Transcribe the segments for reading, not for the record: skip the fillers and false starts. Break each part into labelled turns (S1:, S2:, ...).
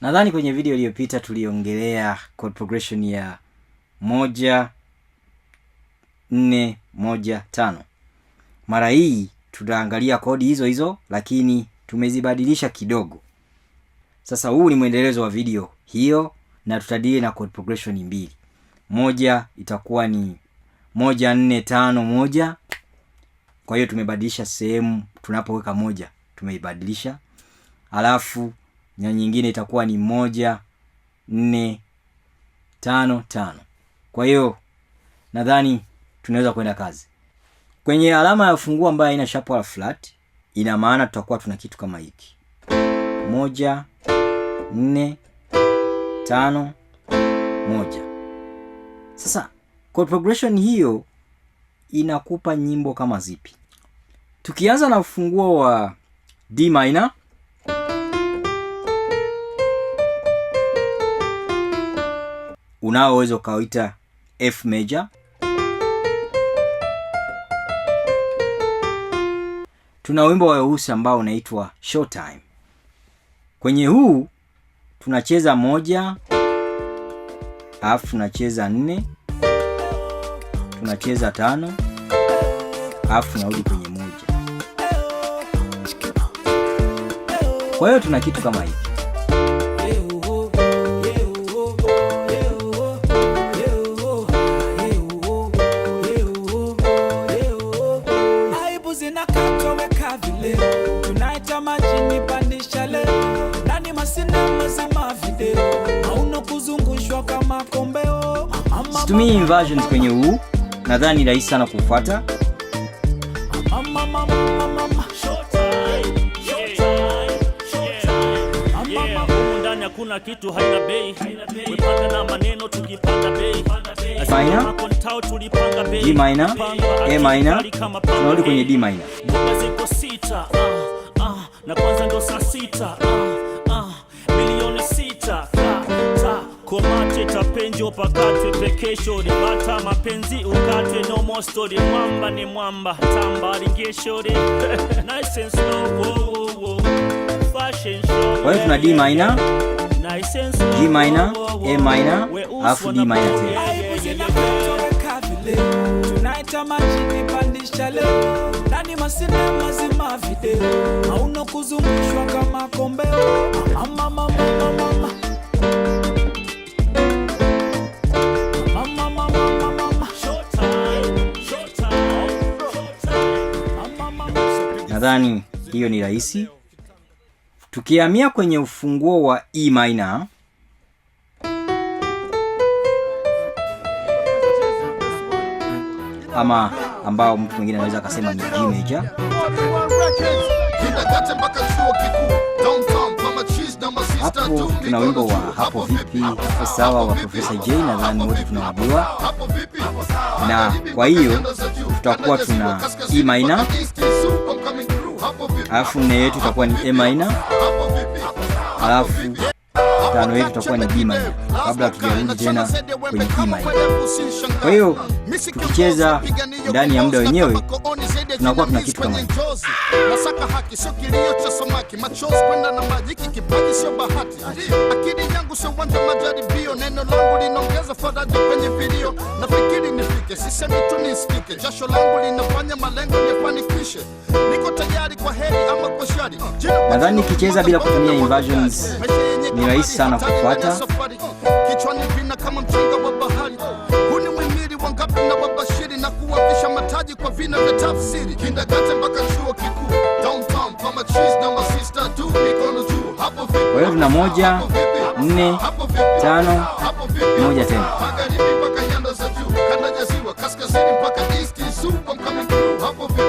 S1: Nadhani kwenye video iliyopita tuliongelea chord progression ya 1 4 1 5. Mara hii tutaangalia kodi hizo hizo lakini tumezibadilisha kidogo. Sasa huu ni mwendelezo wa video hiyo na tutadili na chord progression mbili. Moja itakuwa ni 1 4 5 1. Kwa hiyo tumebadilisha sehemu tunapoweka moja, tumeibadilisha. Alafu na nyingine itakuwa ni 1 4 5 5. Kwa hiyo nadhani tunaweza kwenda kazi. Kwenye alama ya ufunguo ambayo haina sharp wala flat, ina maana tutakuwa tuna kitu kama hiki. 1 4 5 1. Sasa chord progression hiyo inakupa nyimbo kama zipi? Tukianza na ufunguo wa D minor, unaoweza ukauita F major. Tuna wimbo wa weusi ambao unaitwa Showtime. Kwenye huu tunacheza 1, alafu tunacheza 4, tunacheza 5, alafu tunarudi kwenye 1. Kwa hiyo tuna kitu kama hiki. Situmii inversions kwenye huu, nadhani rahisi sana kufuata.
S2: Kuna kitu haina bei, kupanga na maneno tukipanga bei.
S1: Minor, G minor, A minor, tunarudi kwenye D minor.
S2: Ziko sita, na kwanza ndo saa 6, milioni 6, komate tapenjo pakatwe pekesho ribata mapenzi ukate no more story mwamba ni mwamba tamba ringesho re nice and slow wo fashion show.
S1: Kwa hiyo tuna D minor, G minor, A minor, alafu D minor tena. Tunaita majini pandisha leo ndani masina mazima video hauna kuzungushwa kama kombeo mama. Nadhani hiyo ni rahisi. Tukihamia kwenye ufunguo wa E minor, ama ambao mtu mwingine anaweza akasema ni G major. Hapo tuna wimbo wa hapo vipi, hapo sawa wa Professor J, nadhani wote tunawajua. Na kwa hiyo tutakuwa tuna E minor, alafu 4 yetu itakuwa ni A minor, alafu 5 yetu itakuwa ni B minor, kabla tujarudi tena kwenye E minor. Kwa hiyo tukicheza ndani ya muda wenyewe tunakuwa tuna kitu kama hicho. Nasaka haki sio kilio cha samaki, machozi kwenda na majiki kipaji sio bahati. Akili yangu sio uwanja majaribio, neno langu linaongeza faraja kwenye video. Nafikiri nifike, sisemi tu nisikike, jasho langu linafanya malengo nifanikishe. Niko tayari kwa heri ama kwa shari. Nadhani kicheza bila kutumia inversions ni rahisi sana kufuata. Kichwani vina kama mchanga wa bahari. Huni mwimiri wangapi na wabashiri na kuwapisha mataji kwa vina vya tafsiri. Kindergarten mpaka chuo kikuu, downtown kama cheese na masista tu mikono juu. Hapo vipi? Kwa hiyo tuna 1 4 5 1 tena. Magharibi mpaka nyanda za juu, kanda ya ziwa kaskazini mpaka east is super coming through. Hapo vipi?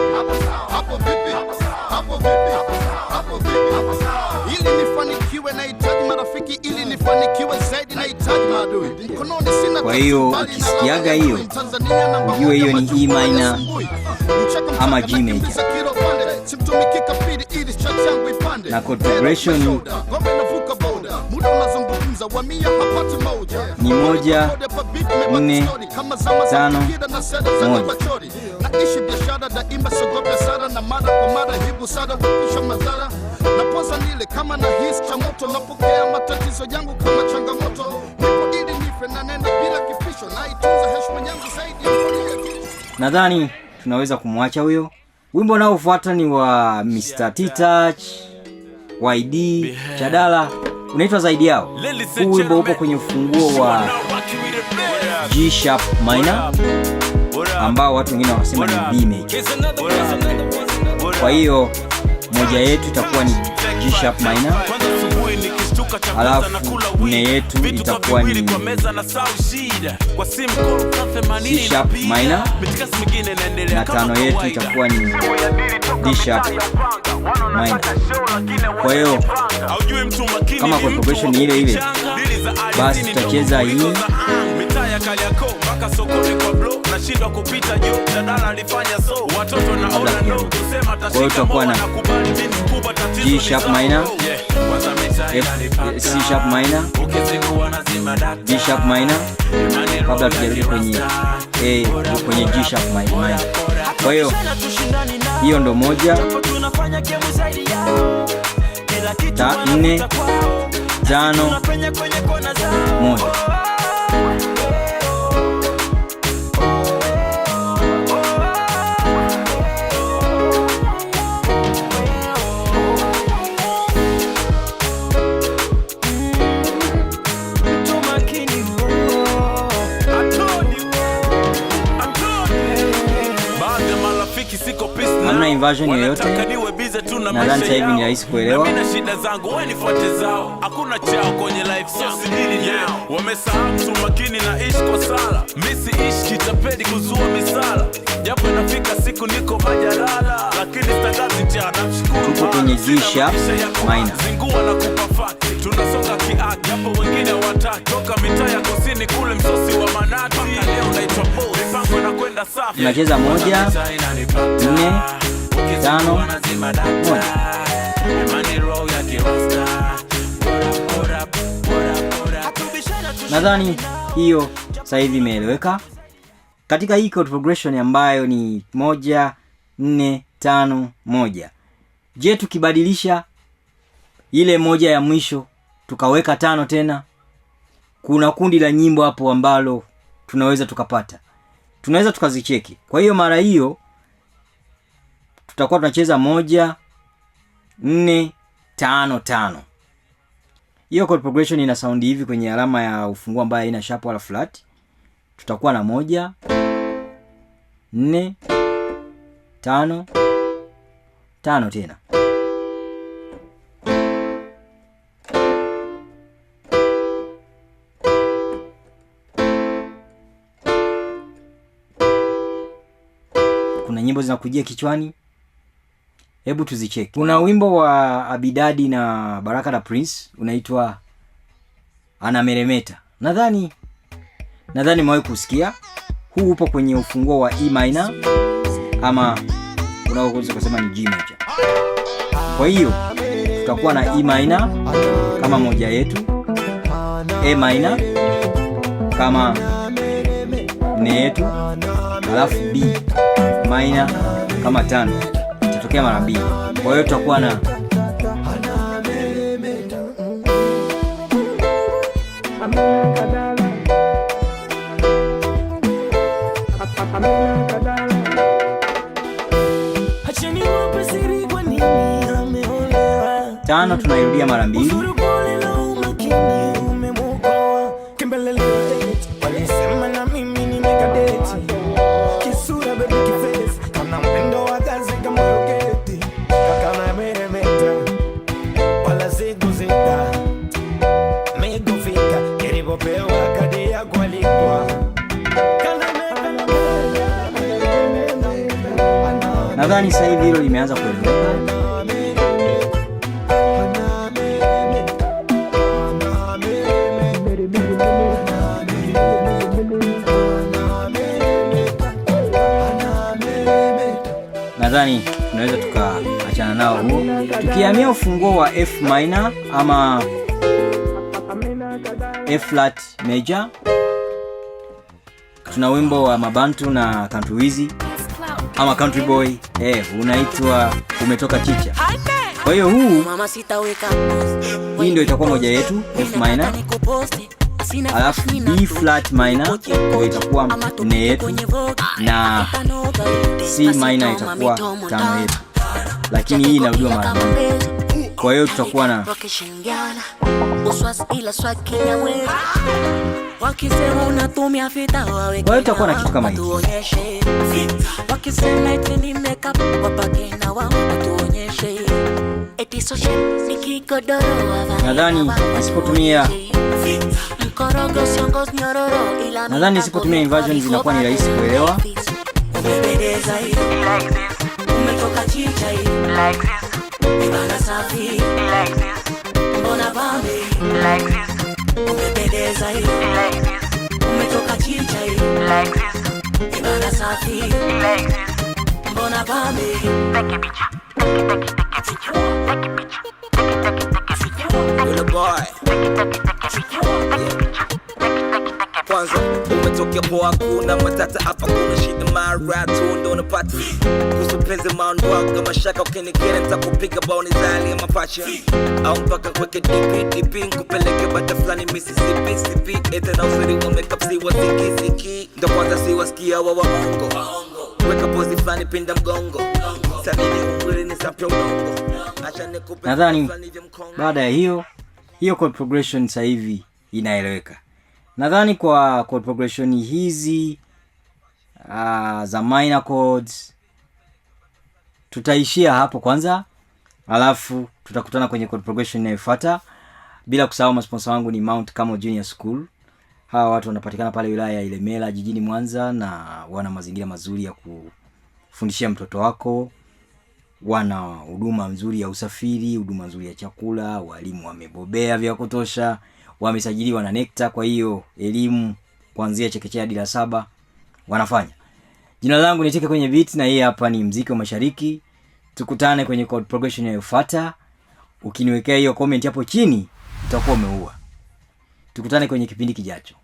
S1: Hapo vipi? Hapo vipi? Hapo vipi? Ili nifanikiwe nahitaji marafiki, ili nifanikiwe zaidi nahitaji maadui. Mkononi sina. Kwa hiyo ukisikiaga hiyo ujue hiyo ni E minor ama G major. Na chord progression ni 1 4 5 1. Naishi biashara daima sogope sana na mara kwa mara hibu sana kupisha madhara.
S3: napoza nile kama na hisi cha moto, napokea matatizo yangu kama changamoto, nipo ili nife na nenda bila kipisho, na itunza heshima yangu zaidi ya kitu.
S1: Nadhani tunaweza kumwacha huyo. Wimbo unaofuata ni wa Mr. T-Touch, YD, Chadala, unaitwa Zaidi Yao. Huu wimbo upo kwenye ufunguo wa G sharp minor ambao watu wengine wanasema ni B major. Kwa hiyo moja yetu itakuwa ni G sharp minor, alafu nne yetu itakuwa ni C sharp minor, na tano yetu itakuwa ni D sharp minor. Kwa hiyo kama kwa progression ni ile ile, basi tutacheza hii. Kwa hiyo tutakuwa na G sharp minor, C sharp minor, D sharp minor, kabla tujarudi kwenye G sharp minor. Kwa hiyo hiyo ndo moja, 4, 5, 1. Hamna inversion yoyote. Nadhani sasa hivi ni rahisi kuelewa.
S4: Hakuna chao kwenye life so sidili yao. Wamesahau mtu makini na ishi kwa sala. Misi ishi kitapedi kuzua misala. Japo inafika siku niko majalala, lakini stagazi njaa namshukuru.
S1: Tuko kwenye G sharp minor.
S4: Zingua na kupa fakti. Tunasonga kiaki. Japo wengine wataki. Toka mitaa ya kusini kule msosi wa manati. Leo naitwa boss. Mipango na kwenda safi.
S1: Tunacheza 1, 4, 5, 1. Nadhani hiyo sasa hivi imeeleweka. Katika hii chord progression ambayo ni 1, 4, 5, 1. Je, tukibadilisha ile moja ya mwisho tukaweka 5 tena, kuna kundi la nyimbo hapo ambalo tunaweza tukapata. Tunaweza tukazicheki. Kwa hiyo mara hiyo tutakuwa tunacheza 1, 4, 5, 5. Hiyo chord progression ina sound hivi kwenye alama ya ufunguo ambayo haina sharp wala flat. Tutakuwa na 1, 4, 5, 5 tena. Kuna nyimbo zinakujia kichwani, hebu tuzicheki. Kuna wimbo wa Abidadi na Baraka na Prince unaitwa Anameremeta. Nadhani mmewahi kusikia. Huu upo kwenye ufunguo wa E minor, ama unaweza kusema ni G major. Kwa hiyo tutakuwa na E minor kama moja yetu, A minor kama nne yetu, alafu B minor kama 5. Itatokea mara 2. Kwa hiyo tutakuwa na tano, tunairudia mara 2. Nadhani sasa hivi hilo limeanza kueleweka. Nadhani tunaweza tukaachana nao huo. Tukihamia ufunguo wa F minor ama F flat major, tuna wimbo wa Mabantu na Country Wizzy ama Country Boy, unaitwa Umetoka Chicha. Kwa hiyo hii ndio itakuwa moja yetu F minor, alafu B flat minor ndio itakuwa 4 yetu, na C minor itakuwa 5 yetu, lakini hii inarudiwa mara moja. Kwa hiyo tutakuwa na kitu kama hiki. Nadhani nisipotumia inversion zinakuwa ni rahisi kuelewa.
S5: Kwanza umetokea poa, kuna matata hapa, kuna shida mara tu ndo unapata kusupenze maondwaga mashaka, ukinikera nitakupiga baoni zali ya mapacha au mpaka kweke dipi nkupeleke bata flani Mississippi sipi ete na usuri wa makeup siwa ziki ndo kwanza siwasikia wa waongo weka pozi flani pinda mgongo sanini umwili ni sapya udongo.
S1: Nadhani baada ya hiyo chord progression sasa hivi inaeleweka. Nadhani kwa chord progression hizi za minor chords tutaishia hapo kwanza, alafu tutakutana kwenye chord progression inayofuata. Bila kusahau masponsor wangu ni Mount Carmel Junior School. Hawa watu wanapatikana pale wilaya ya Ilemela jijini Mwanza, na wana mazingira mazuri ya kufundishia mtoto wako. Wana huduma nzuri ya usafiri, huduma nzuri ya chakula, walimu wamebobea vya kutosha, wamesajiliwa na NECTA. Kwa hiyo elimu kuanzia chekechea hadi la 7 wanafanya. Jina langu ni Teke kwenye beat, na hii hapa ni Mziki wa Mashariki. Tukutane kwenye chord progression inayofuata. Ukiniwekea hiyo comment hapo chini utakuwa umeua. Tukutane kwenye kipindi kijacho.